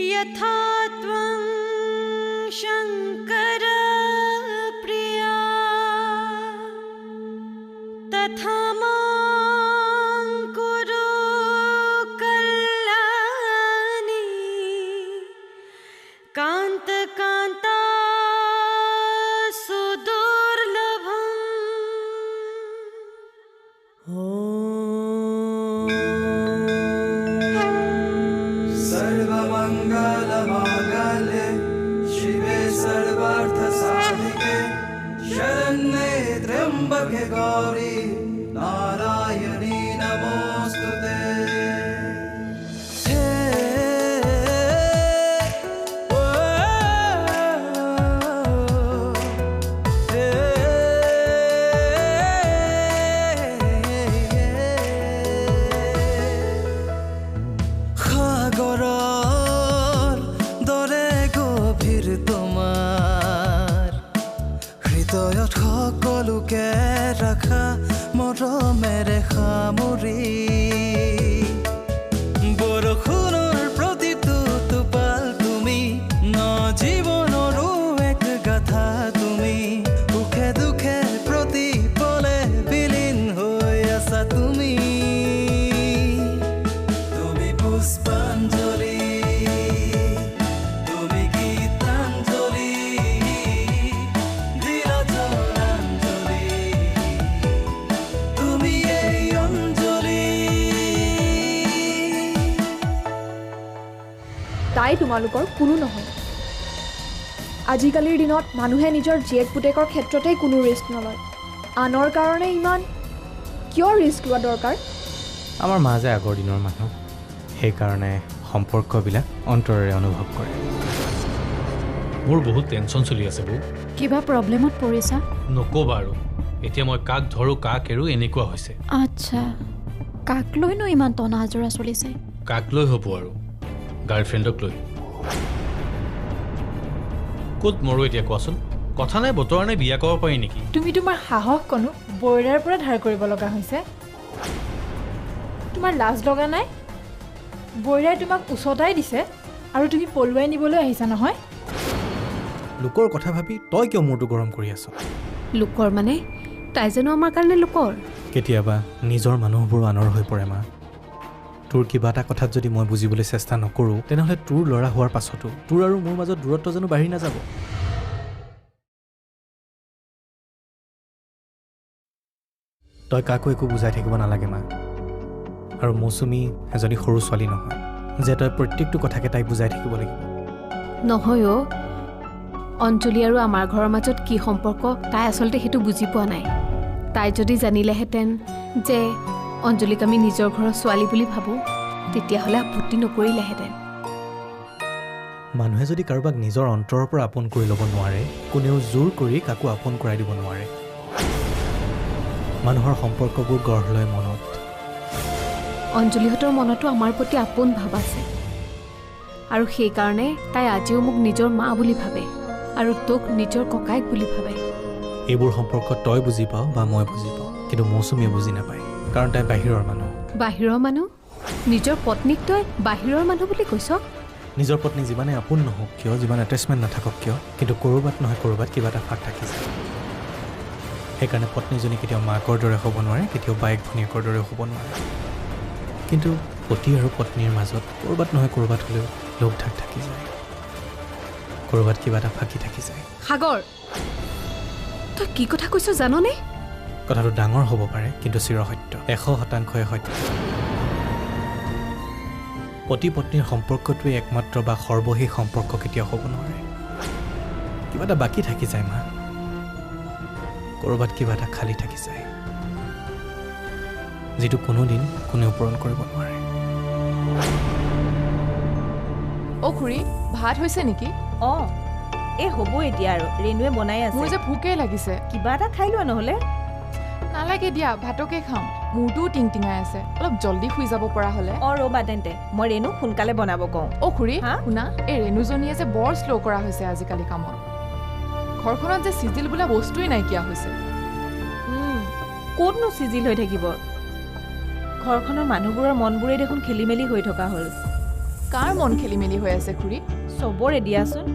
यथा त्वं शंकर प्रिया तथा मां कुरु कल्याणी कांत कांता सुदुर्लभम्। सर्वमंगलमांगल्ये शिवे सर्वार्थसाधिके शरण्ये त्र्यंबके गौरी नारायणी नमोस्तुते। সকলোকে ৰাখা মৰমেৰে সামৰি বৰষুণৰ প্ৰতিটো টোপাল তুমি ন জীৱনৰো এক গাথা তুমি সুখে দুখে প্ৰতি পলে বিলীন হৈ আছা তুমি তুমি পুষ্পাঞ্জলি তাই তোমালোকৰ কোনো নহয়। আজিকালিৰ দিনত মানুহে নিজৰ জীয়েক পুতেকৰ ক্ষেত্ৰতেই কোনো ৰিস্ক নলয়। আনৰ কাৰণে ইমান কিয় ৰিস্ক লোৱা দৰকাৰ? আমাৰ মা যে আগৰ দিনৰ মানুহ, সেইকাৰণে সম্পৰ্কবিলাক অন্তৰেৰে অনুভৱ কৰে। মোৰ বহুত টেনশ্যন চলি আছে বৌ। কিবা প্ৰব্লেমত পৰিছা? নক'বা আৰু, এতিয়া মই কাক ধৰোঁ কাক এৰো এনেকুৱা হৈছে। আচ্ছা, কাক লৈনো ইমান টনা আজৰা চলিছে? কাক লৈ হ'ব আৰু, গাৰ্লফ্ৰেণ্ডক লৈ। ক'ত মৰো এতিয়া কোৱাচোন? কথা নাই বতৰা নাই, বিয়া কৰিব পাৰি নেকি? তুমি তোমাৰ সাহস কনো বইৰাৰ পৰা ধাৰ কৰিব লগা হৈছে? তোমাৰ লাজ লগা নাই? বইৰাই তোমাক উচতাই দিছে আৰু তুমি পলুৱাই নিবলৈ আহিছা নহয়? লোকৰ কথা ভাবি তই কিয় মূৰটো গৰম কৰি আছ? লোকৰ মানে তাই জানো আমাৰ কাৰণে লোকৰ? কেতিয়াবা নিজৰ মানুহবোৰো আনৰ হৈ পৰে মা। তোৰ কিবা এটা কথাত যদি মই বুজিবলৈ চেষ্টা নকৰোঁ, তেনেহ'লে তোৰ ল'ৰা হোৱাৰ পাছতো তোৰ আৰু মোৰ মাজত দূৰত্ব জানো বাঢ়ি নাযাব? তই কাকো একো বুজাই থাকিব নালাগে মা। আৰু মৌচুমী এজনী সৰু ছোৱালী নহয় যে তই প্ৰত্যেকটো কথাকে তাইক বুজাই থাকিব লাগিব। নহয় অ', অঞ্জলি আৰু আমাৰ ঘৰৰ মাজত কি সম্পৰ্ক তাই আচলতে সেইটো বুজি পোৱা নাই। তাই যদি জানিলেহেঁতেন যে অঞ্জলিক আমি নিজৰ ঘৰৰ ছোৱালী বুলি ভাবোঁ, তেতিয়াহ'লে আপত্তি নকৰিলেহেঁতেন। মানুহে যদি কাৰোবাক নিজৰ অন্তৰৰ পৰা আপোন কৰি ল'ব নোৱাৰে, কোনেও জোৰ কৰি কাকো আপোন কৰাই দিব নোৱাৰে। মানুহৰ সম্পৰ্কবোৰ গঢ় লয় মনত। অঞ্জলিহঁতৰ মনতো আমাৰ প্ৰতি আপোন ভাৱ আছে, আৰু সেইকাৰণে তাই আজিও মোক নিজৰ মা বুলি ভাবে আৰু তোক নিজৰ ককায়েক বুলি ভাবে। এইবোৰ সম্পৰ্ক তই বুজি পাওঁ বা মই বুজি পাওঁ, কিন্তু মৌচুমীয়ে বুজি নাপায়, কাৰণ তাই বাহিৰৰ মানুহ। বাহিৰৰ মানুহ? নিজৰ পত্নীক তই বাহিৰৰ মানুহ বুলি কৈছ? নিজৰ পত্নী যিমানে আপোন নহওক কিয়, যিমান এটেচমেণ্ট নাথাকক কিয়, কিন্তু ক'ৰবাত নহয় ক'ৰবাত কিবা এটা ফাঁক থাকি যায়। সেইকাৰণে পত্নীজনী কেতিয়াও মাকৰ দৰে হ'ব নোৱাৰে, কেতিয়াও বায়েক ভনীয়েকৰ দৰে হ'ব নোৱাৰে। কিন্তু পতি আৰু পত্নীৰ মাজত ক'ৰবাত নহয় ক'ৰবাত হ'লেও লগ ঢাক থাকি যায়, ক'ৰবাত কিবা এটা ফাঁকি থাকি যায়। সাগৰ, তই কি কথা কৈছ জাননে? কথাটো ডাঙৰ হ'ব পাৰে, কিন্তু চিৰসত্য, 100% সত্য। পতি পত্নীৰ সম্পৰ্কটোৱে একমাত্ৰ বা সৰ্বশেষ সম্পৰ্ক কেতিয়াও হ'ব নোৱাৰে। কিবা এটা বাকী থাকি যায় মা, ক'ৰবাত কিবা এটা খালী থাকি যায়, যিটো কোনোদিন কোনেও পূৰণ কৰিব নোৱাৰে। অ' খুৰী, ভাত হৈছে নেকি? অঁ, এই হ'ব এতিয়া আৰু, ৰেণুৱে বনাই আছে। মোৰ যে ভোকেই লাগিছে। কিবা এটা খাই লোৱা নহ'লে। নালাগে দিয়া, ভাতকে খাম। মূৰটোও টিংটিঙাই আছে, অলপ জল্দি শুই যাব পৰা হ'লে। অঁ ৰ'বা তেন্তে, মই ৰেণুক সোনকালে বনাব কওঁ। অ' খুৰী শুনা, এই ৰেণুজনীয়ে যে বৰ শ্ল' কৰা হৈছে আজিকালি কামত। ঘৰখনত যে চিজিল বোলা বস্তুৱেই নাইকিয়া হৈছে। ক'তনো চিজিল হৈ থাকিব? ঘৰখনৰ মানুহবোৰৰ মনবোৰেই দেখোন খেলি মেলি হৈ থকা হ'ল। কাৰ মন খেলি মেলি হৈ আছে খুৰী? চবৰে দিয়াচোন।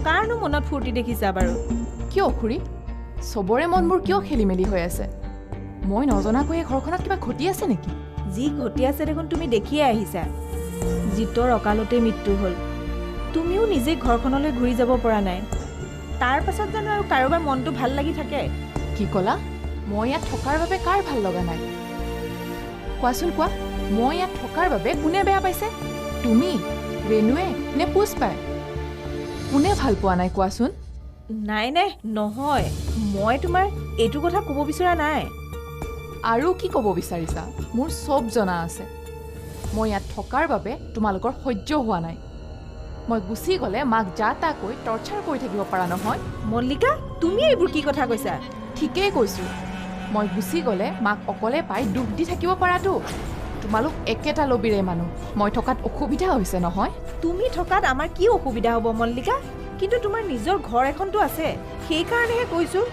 কাৰণো মনত ফূৰ্তি দেখিছা বাৰু? কিয় খুৰী? চবৰে মনবোৰ কিয় খেলি মেলি হৈ আছে? মই নজনাকৈ ঘৰখনত কিবা ঘটি আছে নেকি? যি ঘটি আছে দেখোন তুমি দেখিয়ে আহিছা। জিতৰ অকালতে মৃত্যু হ'ল। তুমিও নিজে ঘৰখনলৈ ঘূৰি যাব পৰা নাই। তাৰ পাছত জানো আৰু কাৰোবাৰ মনটো ভাল লাগি থাকে? কি ক'লা? মই ইয়াত থকাৰ বাবে কাৰ ভাল লগা নাই? কোৱাচোন কোৱা, মই ইয়াত থকাৰ বাবে কোনে বেয়া পাইছে? তুমি, ৰেণুৱে নে পুষ্পাই? কোনে ভাল পোৱা নাই কোৱাচোন? নাই নাই, নহয়, মই তোমাৰ এইটো কথা ক'ব বিচৰা নাই। আৰু কি ক'ব বিচাৰিছা? মোৰ চব জনা আছে। মই ইয়াত থকাৰ বাবে তোমালোকৰ সহ্য হোৱা নাই। মই গুচি গ'লে মাক যা তা কৈ টৰ্চাৰ কৰি থাকিব পাৰা নহয়। মল্লিকা, তুমি এইবোৰ কি কথা কৈছা? ঠিকেই কৈছোঁ। মই গুচি গ'লে মাক অকলে পাই দুখ দি থাকিব পাৰাতো। তোমালোক একেটা লবিৰে মানুহ। মই থকাত অসুবিধা হৈছে নহয়? তুমি থকাত আমাৰ কি অসুবিধা হ'ব মল্লিকা? কিন্তু তোমাৰ নিজৰ ঘৰ এখনতো আছে, সেইকাৰণেহে কৈছোঁ।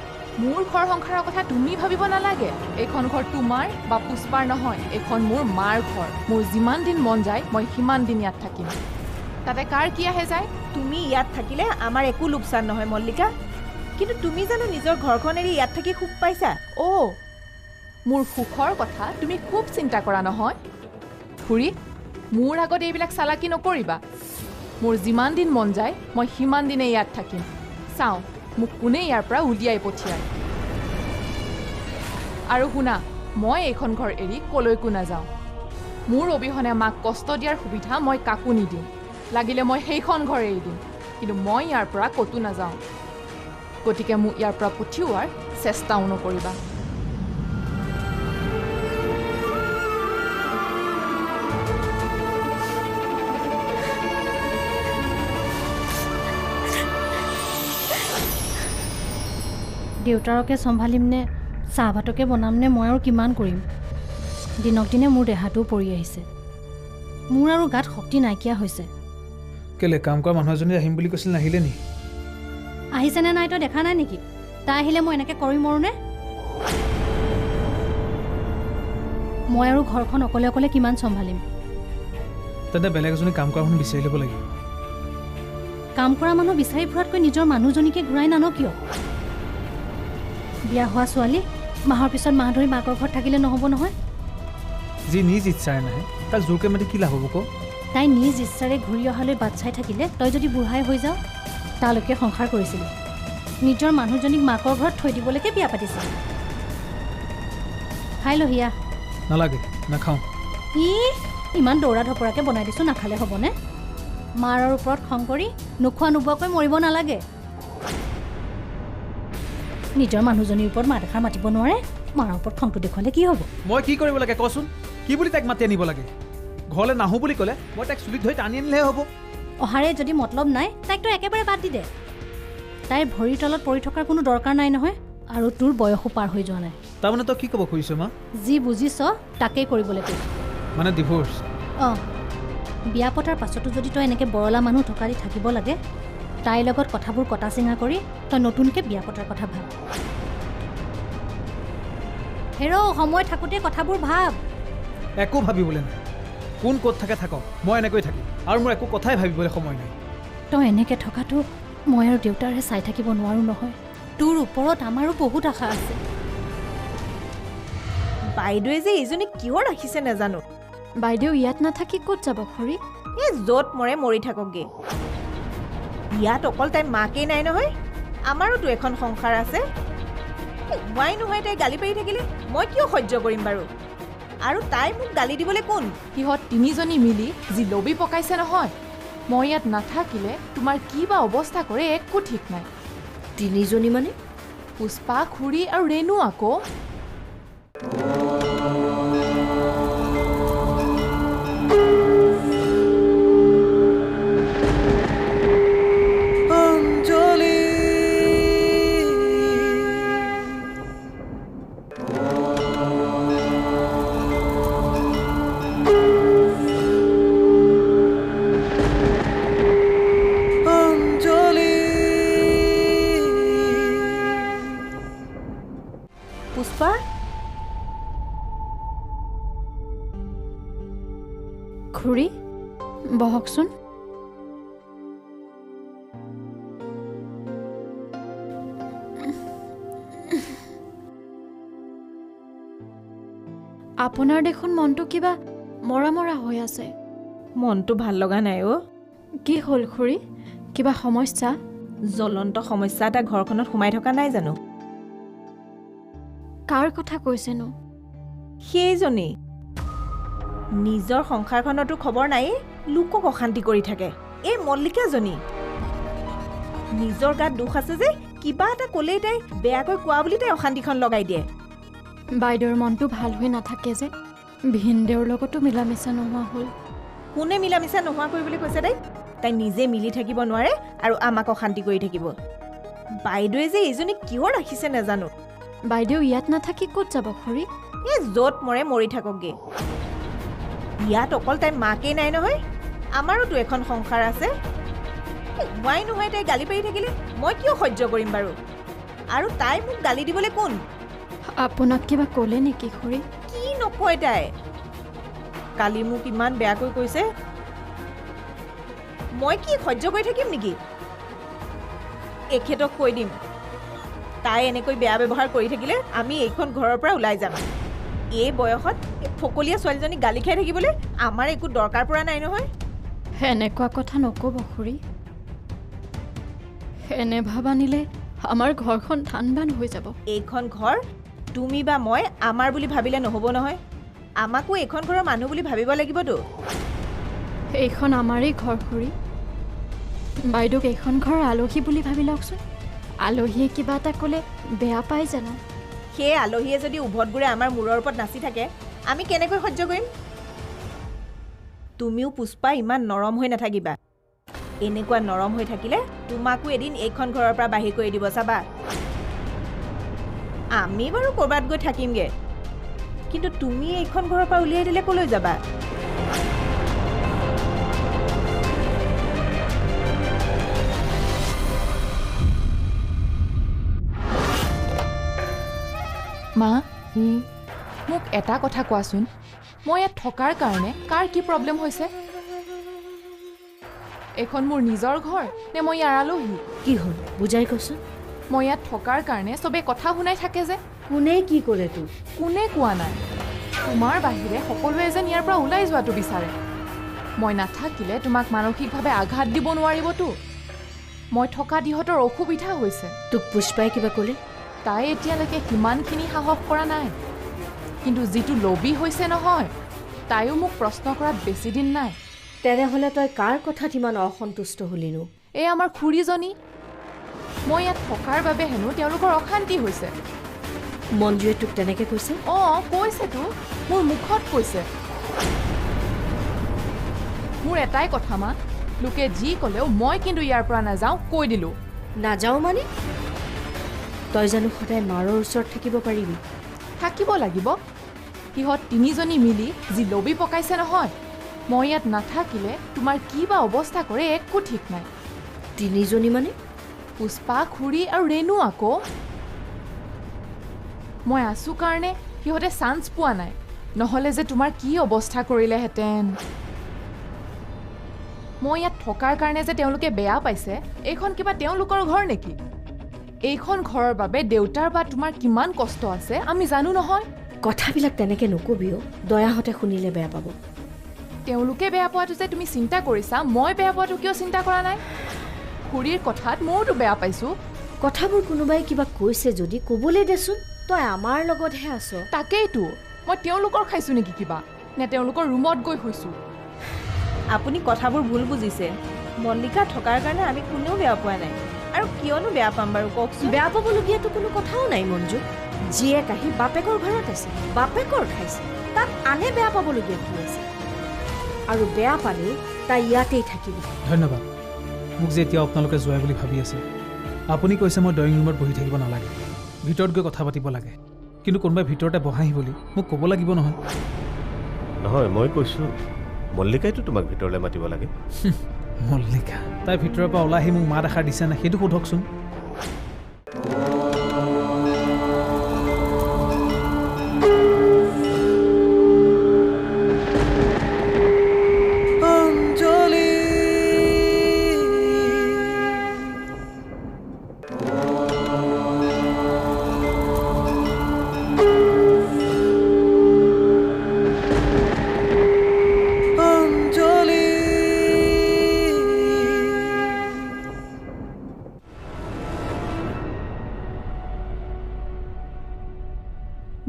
মোৰ ঘৰ সংসাৰৰ কথা তুমি ভাবিব নালাগে। এইখন ঘৰ তোমাৰ বা পুষ্পাৰ নহয়, এইখন মোৰ মাৰ ঘৰ। মোৰ যিমান দিন মন যায় মই সিমান দিন ইয়াত থাকিম। তাতে কাৰ কি আহে যায়? তুমি ইয়াত থাকিলে আমাৰ একো লোকচান নহয় মল্লিকা। কিন্তু তুমি জানো নিজৰ ঘৰখন এৰি ইয়াত থাকি সুখ পাইছা? মোৰ সুখৰ কথা তুমি খুব চিন্তা কৰা নহয়? খুৰী, মোৰ আগত এইবিলাক চালাকি নকৰিবা। মোৰ যিমান দিন মন যায় মই সিমান দিনে ইয়াত থাকিম। চাওঁ মোক কোনে ইয়াৰ পৰা উলিয়াই পঠিয়ায়। আৰু শুনা, মই এইখন ঘৰ এৰি কলৈকো নাযাওঁ। মোৰ অবিহনে মাক কষ্ট দিয়াৰ সুবিধা মই কাকো নিদিওঁ। লাগিলে মই সেইখন ঘৰ এৰি দিম, কিন্তু মই ইয়াৰ পৰা ক'তো নাযাওঁ। গতিকে মোক ইয়াৰ পৰা পঠিওৱাৰ চেষ্টাও নকৰিবা। দেউতাৰকে চম্ভালিম নে চাহ ভাতকে বনাম নে মই আৰু কিমান কৰিম? দিনক দিনে মোৰ দেহাটোও পৰি আহিছে। মোৰ আৰু গাত শক্তি নাইকিয়া হৈছে। কেলে কাম কৰা মানুহ এজনী আহিম বুলি কৈছিল, নাহিলে নি? আহিছেনে নাই তই দেখা নাই নেকি? তাই আহিলে মই এনেকৈ কৰি মৰোনে? মই আৰু ঘৰখন অকলে অকলে কিমান চম্ভালিম? তেন্তে বেলেগ এজনী কাম কৰা মানুহ বিচাৰি ল'ব লাগিব। কাম কৰা মানুহ বিচাৰি ফুৰাতকৈ নিজৰ মানুহজনীকে ঘূৰাই নানো কিয়? বিয়া হোৱা ছোৱালী মাহৰ পিছত মাহ ধৰি মাকৰ ঘৰত থাকিলে নহ'ব নহয়। যি নিজ ইচ্ছাৰে নাহে তাক জোৰকৈ মাতি কি লাভ হ'ব ক? তাই নিজ ইচ্ছাৰে ঘূৰি অহালৈ বাট চাই থাকিলে তই যদি বুঢ়াই হৈ যাওঁ, তালৈকে সংসাৰ কৰিছিলি। নিজৰ মানুহজনীক মাকৰ ঘৰত থৈ দিবলৈকে বিয়া পাতিছিল। খাই লহিয়া। নালাগে, নাখাওঁ। ইমান দৌৰা ধপৰাকৈ বনাই দিছোঁ, নাখালে হ'বনে? মাৰৰ ওপৰত খং কৰি নোখোৱা নোবোৱাকৈ মৰিব নালাগে। নিজৰ মানুহজনীৰ ওপৰত মা দেখাৰ মাতিব নোৱাৰে, মাৰ ওপৰত খংটো দেখুৱালে কি হ'ব? মই কি কৰিব লাগে কচোন? কি বুলি তাইক মাতি আনিব লাগে? ঘৰলৈ নাহোঁ বুলি ক'লে মই তাইক চুলিত ধৰি টানি আনিলেহে হ'ব। অহাৰে যদি মতলব নাই তাইক তই একেবাৰে বাদ দি দে। তাইৰ ভৰিৰ তলত পৰি থকাৰ কোনো দৰকাৰ নাই নহয়, আৰু তোৰ বয়সো পাৰ হৈ যোৱা নাই। তাৰমানে তই কি ক'ব খুজিছ মা? যি বুজিছ তাকেই কৰিবলৈ কৈছোঁ। মানে ডিভোৰ্চ? বিয়া পতাৰ পাছতো যদি তই এনেকৈ বৰলা মানুহ থকা দি থাকিব লাগে, তাইৰ লগত কথাবোৰ কটা চিঙা কৰি তই নতুনকৈ বিয়া পতাৰ কথা ভাব। হেৰ' সময় থাকোঁতে কথাবোৰ ভাব। একো ভাবিবলৈ নাই। কোন ক'ত থাকে থাকক, মই এনেকৈ থাকিম। আৰু মোৰ একো কথাই ভাবিবলৈ সময় নাই। তই এনেকৈ থকাটো মই আৰু দেউতাৰে চাই থাকিব নোৱাৰোঁ নহয়। তোৰ ওপৰত আমাৰো বহুত আশা আছে। বাইদেৱে যে এইজনী কিয় ৰাখিছে নাজানো। বাইদেউ ইয়াত নাথাকি ক'ত যাব খুৰী? য'ত মৰে মৰি থাককগে। ইয়াত অকল তাই মাকেই নাই নহয়, আমাৰোতো এখন সংসাৰ আছে। হোৱাই নহয় তাই গালি পাৰি থাকিলে মই কিয় সহ্য কৰিম বাৰু? আৰু তাই মোক গালি দিবলৈ কোন? সিহঁত তিনিজনী মিলি যি লবি পকাইছে নহয়, মই ইয়াত নাথাকিলে তোমাৰ কি বা অৱস্থা কৰে একো ঠিক নাই। তিনিজনী মানে? পুষ্পা, খুৰী আৰু ৰেণু আকৌ। পুষ্পা খুৰী বহকচোন। আপোনাৰ দেখোন মনটো কিবা মৰা মৰা হৈ আছে। মনটো ভাল লগা নাই অ'। কি হ'ল খুৰী? কিবা সমস্যা? জ্বলন্ত সমস্যা এটা ঘৰখনত সোমাই থকা নাই জানো? কাৰ কথা কৈছেনো? সেইজনী নিজৰ সংসাৰখনতো খবৰ নাই, লোকক অশান্তি কৰি থাকে। এই মল্লিকাজনী নিজৰ গাত দুখ আছে যে কিবা এটা ক'লেই তাই বেয়াকৈ কোৱা বুলি তাই অশান্তিখন লগাই দিয়ে। বাইদেউৰ মনটো ভাল হৈ নাথাকে যে ভিনদেউৰ লগতো মিলা মিছা নোহোৱা হ'ল। কোনে মিলা মিছা নোহোৱা কৰিবলৈ কৈছে তাই? তাই নিজে মিলি থাকিব নোৱাৰে আৰু আমাক অশান্তি কৰি থাকিব। বাইদেৱে যে এইজনী কিয় ৰাখিছে নাজানো। বাইদেউ ইয়াত নাথাকি ক'ত যাব খুৰী? এই য'ত মৰে মৰি থাককগে। ইয়াত অকল তাই মাকেই নাই নহয়, আমাৰোতো এখন সংসাৰ আছে। হোৱাই নহয় তাই গালি পাৰি থাকিলে মই কিয় সহ্য কৰিম বাৰু? আৰু তাই মোক গালি দিবলৈ কোন? আপোনাক কিবা ক'লে নেকি খুৰী? কি নকয় তাই? কালি মোক ইমান বেয়াকৈ কৈছে, মই কি সহ্য কৰি থাকিম নেকি? এখেতক কৈ দিম, তাই এনেকৈ বেয়া ব্যৱহাৰ কৰি থাকিলে আমি এইখন ঘৰৰ পৰা ওলাই যাম। এই বয়সত ফকলীয়া ছোৱালীজনী গালি খাই থাকিবলৈ আমাৰ একো দৰকাৰ পৰা নাই নহয়। এনেকুৱা কথা নক'ব খুৰী। এনে ভাব আনিলে আমাৰ ঘৰখন ধান বান হৈ যাব। এইখন ঘৰ তুমি বা মই আমাৰ বুলি ভাবিলে নহ'ব নহয়। আমাকো এইখন ঘৰৰ মানুহ বুলি ভাবিব লাগিবতো। এইখন আমাৰেই ঘৰ খুৰী। বাইদেউক এইখন ঘৰৰ আলহী বুলি ভাবি লওকচোন। আলহীয়ে কিবা এটা ক'লে বেয়া পায় জানো? সেই আলহীয়ে যদি উভত গুৰে আমাৰ মূৰৰ ওপৰত নাচি থাকে আমি কেনেকৈ সহ্য কৰিম? তুমিও পুষ্পা ইমান নৰম হৈ নাথাকিবা। এনেকুৱা নৰম হৈ থাকিলে তোমাকো এদিন এইখন ঘৰৰ পৰা বাহিৰ কৰি দিব চাবা। আমি বাৰু ক'ৰবাত গৈ থাকিমগৈ, কিন্তু তুমি এইখন ঘৰৰ পৰা উলিয়াই দিলে ক'লৈ যাবা? মা মোক এটা কথা কোৱাচোন, মই ইয়াত থকাৰ কাৰণে কাৰ কি প্ৰব্লেম হৈছে? এইখন মোৰ নিজৰ ঘৰ নে মই ইয়াৰ আলহী? কি হ'ল বুজাই কচোন। মই ইয়াত থকাৰ কাৰণে চবেই কথা শুনাই থাকে যে। কোনে কি ক'লে তোক? কোনে কোৱা নাই, তোমাৰ বাহিৰে সকলোৱে যেন ইয়াৰ পৰা ওলাই যোৱাটো বিচাৰে। মই নাথাকিলে তোমাক মানসিকভাৱে আঘাত দিব নোৱাৰিবতো। মই থকা দিহঁতৰ অসুবিধা হৈছে। তোক পুষ্পাই কিবা ক'লে? তাই এতিয়ালৈকে সিমানখিনি সাহস কৰা নাই, কিন্তু যিটো লবি হৈছে নহয়, তাইও মোক প্ৰশ্ন কৰাত বেছি দিন নাই। তেনেহ'লে তই কাৰ কথাত ইমান অসন্তুষ্ট হলিনো? এই আমাৰ খুৰীজনী। মই ইয়াত থকাৰ বাবে হেনো তেওঁলোকৰ অশান্তি হৈছে। মঞ্জুৱে তোক তেনেকৈ কৈছে? অঁ কৈছেতো, মোৰ মুখত কৈছে। মোৰ এটাই কথা মা, লোকে যি ক'লেও মই কিন্তু ইয়াৰ পৰা নাযাওঁ, কৈ দিলোঁ। নাযাওঁ মানে? তই জানো সদায় মাৰৰ ওচৰত থাকিব পাৰিবি? থাকিব লাগিব। সিহঁত তিনিজনী মিলি যি লবি পকাইছে নহয়, মই ইয়াত নাথাকিলে তোমাৰ কি বা অৱস্থা কৰে একো ঠিক নাই। তিনিজনী মানে? পুষ্পা, খুৰী আৰু ৰেণু আকৌ। মই আছোঁ কাৰণে সিহঁতে চান্স পোৱা নাই, নহ'লে যে তোমাৰ কি অৱস্থা কৰিলেহেঁতেন। মই ইয়াত থকাৰ কাৰণে যে তেওঁলোকে বেয়া পাইছে, এইখন কিবা তেওঁলোকৰ ঘৰ নেকি? এইখন ঘৰৰ বাবে দেউতাৰ বা তোমাৰ কিমান কষ্ট আছে আমি জানো নহয়। কথাবিলাক তেনেকৈ নকবিও, দয়াহঁতে শুনিলে বেয়া পাব। তেওঁলোকে বেয়া পোৱাটো যে তুমি চিন্তা কৰিছা, মই বেয়া পোৱাটো কিয় চিন্তা কৰা নাই? খুৰীৰ কথাত ময়োতো বেয়া পাইছোঁ। কথাবোৰ কোনোবাই কিবা কৈছে যদি ক'বলৈ দেচোন, তই আমাৰ লগতহে আছ। তাকেইতো, মই তেওঁলোকৰ খাইছোঁ নেকি কিবা, নে তেওঁলোকৰ ৰুমত গৈ শুইছোঁ? আপুনি কথাবোৰ ভুল বুজিছে। মল্লিকা থকাৰ কাৰণে আমি কোনেও বেয়া পোৱা নাই, আৰু কিয়নো বেয়া পাম বাৰু কওকচোন? বেয়া পাবলগীয়াতো কোনো কথাও নাই মঞ্জু। জীয়েক আহি বাপেকৰ ঘৰত আছে, বাপেকৰ খাইছে, তাত আনে বেয়া পাবলগীয়া কি আছে? আৰু বেয়া পালেও তাই ইয়াতেই থাকিব। ধন্যবাদ। মোক যে এতিয়া আপোনালোকে যোৱাই বুলি ভাবি আছে। আপুনি কৈছে মই ড্ৰয়িং ৰুমত বহি থাকিব নালাগে, ভিতৰত গৈ কথা পাতিব লাগে। কিন্তু কোনোবাই ভিতৰতে বহাহি বুলি মোক ক'ব লাগিব নহয়। নহয়, মই কৈছোঁ মল্লিকাইতো তোমাক ভিতৰলৈ মাতিব লাগে। মল্লিকা তাই ভিতৰৰ পৰা ওলাই আহি মোক মাত এষাৰ দিছে নাই সেইটো সোধকচোন।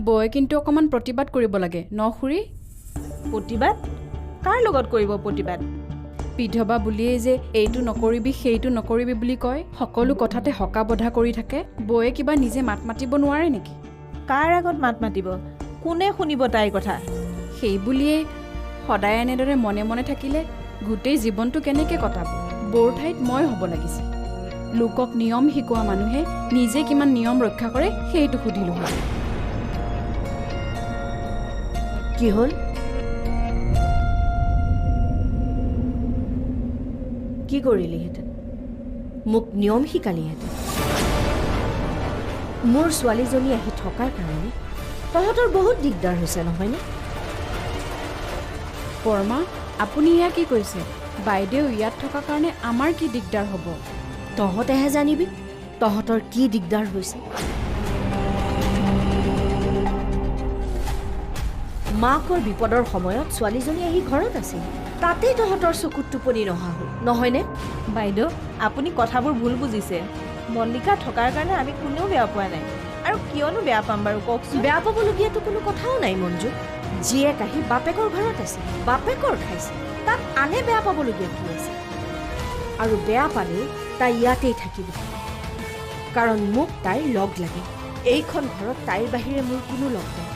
বৌয়ে কিন্তু অকণমান প্ৰতিবাদ কৰিব লাগে ন খুৰী? প্ৰতিবাদ? কাৰ লগত কৰিব প্ৰতিবাদ? বিধৱা বুলিয়েই যে এইটো নকৰিবি সেইটো নকৰিবি বুলি কয়, সকলো কথাতে হকা বধা কৰি থাকে। বৌয়ে কিবা নিজে মাত মাতিব নোৱাৰে নেকি? কাৰ আগত মাত মাতিব? কোনে শুনিব তাইৰ কথা? সেই বুলিয়েই সদায় এনেদৰে মনে মনে থাকিলে গোটেই জীৱনটো কেনেকৈ কটাব? বৌৰ ঠাইত মই হ'ব লাগিছিল। লোকক নিয়ম শিকোৱা মানুহে নিজে কিমান নিয়ম ৰক্ষা কৰে সেইটো সুধিলোঁ হয়। কি হ'ল? কি কৰিলিহেঁতেন? মোক নিয়ম শিকালিহেঁতেন। মোৰ ছোৱালীজনী আহি থকাৰ কাৰণে তহঁতৰ বহুত দিগদাৰ হৈছে নহয়নে? বৰমা, আপুনি ইয়া কি কৈছে? বাইদেউ ইয়াত থকাৰ কাৰণে আমাৰ কি দিগদাৰ হ'ব? তহঁতেহে জানিবি তহঁতৰ কি দিগদাৰ হৈছে। মাকৰ বিপদৰ সময়ত ছোৱালীজনী আহি ঘৰত আছিল, তাতেই তহঁতৰ চকুত টোপনি নহা হ'ল নহয়নে? বাইদেউ, আপুনি কথাবোৰ ভুল বুজিছে। মল্লিকা থকাৰ কাৰণে আমি কোনেও বেয়া পোৱা নাই, আৰু কিয়নো বেয়া পাম বাৰু কওকচোন? বেয়া পাবলগীয়াতো কোনো কথাও নাই মঞ্জু। জীয়েক আহি বাপেকৰ ঘৰত আছে, বাপেকৰ খাইছে, তাক আনে বেয়া পাবলগীয়া কি আছে? আৰু বেয়া পালে তাই ইয়াতেই থাকিব, কাৰণ মোক তাইৰ লগ লাগে। এইখন ঘৰত তাইৰ বাহিৰে মোৰ কোনো লগ নাই,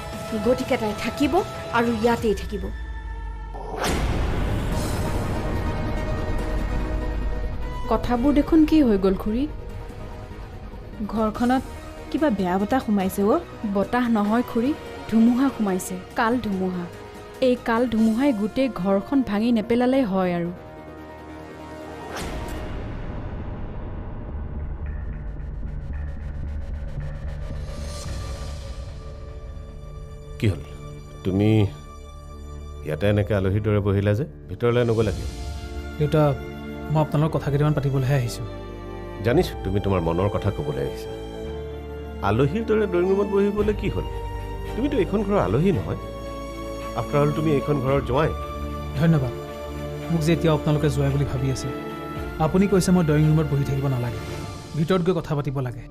গতিকে তাই থাকিব আৰু ইয়াতেই থাকিব। কথাবোৰ দেখোন কি হৈ গ'ল খুৰী? ঘৰখনত কিবা বেয়া বতাহ সোমাইছে অ'? বতাহ নহয় খুৰী, ধুমুহা সোমাইছে, কাল ধুমুহা। এই কাল ধুমুহাই গোটেই ঘৰখন ভাঙি নেপেলালেই হয় আৰু। কি হ'ল? তুমি ইয়াতে এনেকৈ আলহীৰ দৰে বহিলা যে, ভিতৰলৈ নগ'লা কিয়? দেউতা, মই আপোনালোকৰ কথা কেইটামান পাতিবলৈহে আহিছোঁ। জানিছোঁ তুমি তোমাৰ মনৰ কথা ক'বলৈ আহিছা। আলহীৰ দৰে ড্ৰয়িং ৰুমত বহিবলৈ কি হ'ল? তুমিতো এইখন ঘৰৰ আলহী নহয়, আফটাৰ অল তুমি এইখন ঘৰৰ জোঁৱাই। ধন্যবাদ। মোক যে এতিয়াও আপোনালোকে জোঁৱাই বুলি ভাবি আছে। আপুনি কৈছে মই ড্ৰয়িং ৰুমত বহি থাকিব নালাগে, ভিতৰত গৈ কথা পাতিব লাগে।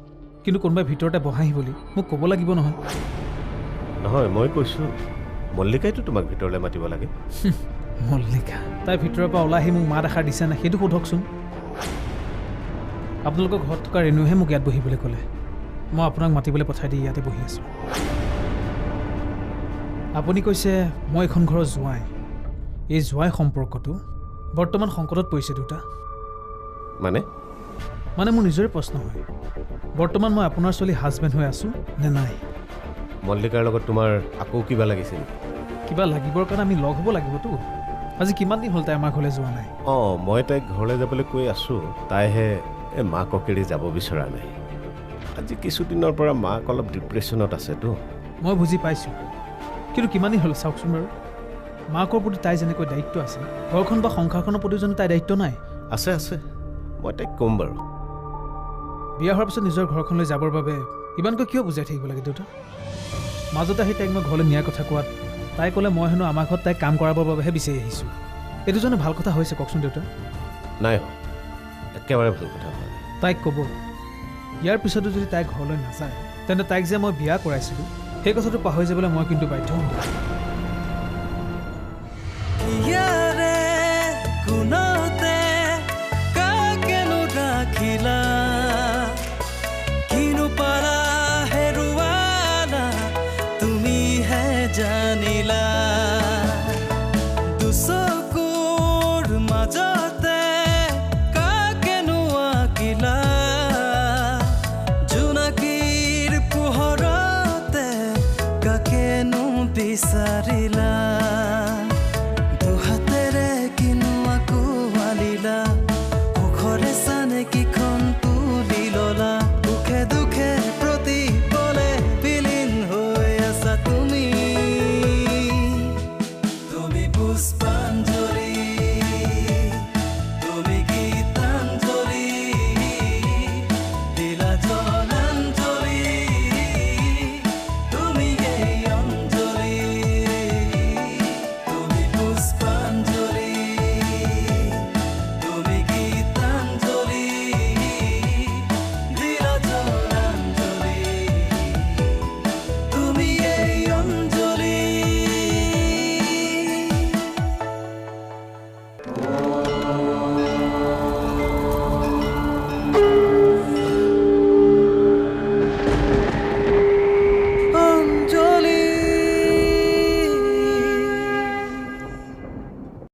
কিন্তু কোনোবাই ভিতৰতে বহাহি বুলি মোক ক'ব লাগিব নহয়। নহয়, মই কৈছোঁ মল্লিকাইতো তোমাক ভিতৰলৈ মাতিব লাগে। মল্লিকা তাই ভিতৰৰ পৰা ওলাই আহি মোক মাত এষাৰ দিছে নাই সেইটো সোধকচোন। আপোনালোকৰ ঘৰত থকা ৰেণুহে মোক ইয়াত বহিবলৈ ক'লে। মই আপোনাক মাতিবলৈ পঠাই দি ইয়াতে বহি আছোঁ। আপুনি কৈছে মই এইখন ঘৰৰ জোঁৱাই। এই জোঁৱাই সম্পৰ্কটো বৰ্তমান সংকটত পৰিছে দুটা। মানে মোৰ নিজৰে প্ৰশ্ন হয়, বৰ্তমান মই আপোনাৰ ছোৱালী হাজবেণ্ড হৈ আছোঁ নে নাই? মল্লিকাৰ লগত তোমাৰ আকৌ কিবা লাগিছিল? কিবা লাগিবৰ কাৰণে আমি লগ হ'ব লাগিবতো। আজি কিমান দিন হ'ল তাই আমাৰ ঘৰলৈ যোৱা নাই। অঁ, মই তাইক ঘৰলৈ যাবলৈ কৈ আছোঁ, তাইহে এই মাকক এৰি যাব বিচৰা নাই। আজি কিছুদিনৰ পৰা মাক অলপ ডিপ্ৰেশ্যনত আছেতো। মই বুজি পাইছোঁ, কিন্তু কিমান দিন হ'ল চাওকচোন বাৰু। মাকৰ প্ৰতি তাই যেনেকৈ দায়িত্ব আছে, ঘৰখন বা সংসাৰখনৰ প্ৰতি জানো তাইৰ দায়িত্ব নাই? আছে আছে, মই তাইক ক'ম বাৰু। বিয়া হোৱাৰ পিছত নিজৰ ঘৰখনলৈ যাবৰ বাবে ইমানকৈ কিয় বুজাই থাকিব লাগে দেউতা? মাজতে আহি তাইক মই ঘৰলৈ নিয়াৰ কথা কোৱাত তাই ক'লে মই হেনো আমাৰ ঘৰত তাইক কাম কৰাবৰ বাবেহে বিচাৰি আহিছোঁ। এইটো জানো ভাল কথা হৈছে কওকচোন দেউতা? নাই, একেবাৰে ভাল কথা হোৱা নাই। তাইক ক'ব ইয়াৰ পিছতো যদি তাই ঘৰলৈ নাযায়, তেন্তে তাইক যে মই বিয়া কৰাইছিলোঁ সেই কথাটো পাহৰি যাবলৈ মই কিন্তু বাধ্য হ'ম। ইয়াৰে কোনতে কাকেনো ৰাখিলা, কিনো পাৰা হেৰুৱালা, তুমিহে জানিলা। দুচকুৰ মাজতে কাকেনো আঁকিলা, জোনাকীৰ পোহৰতে কাকেনো বিচাৰিলা।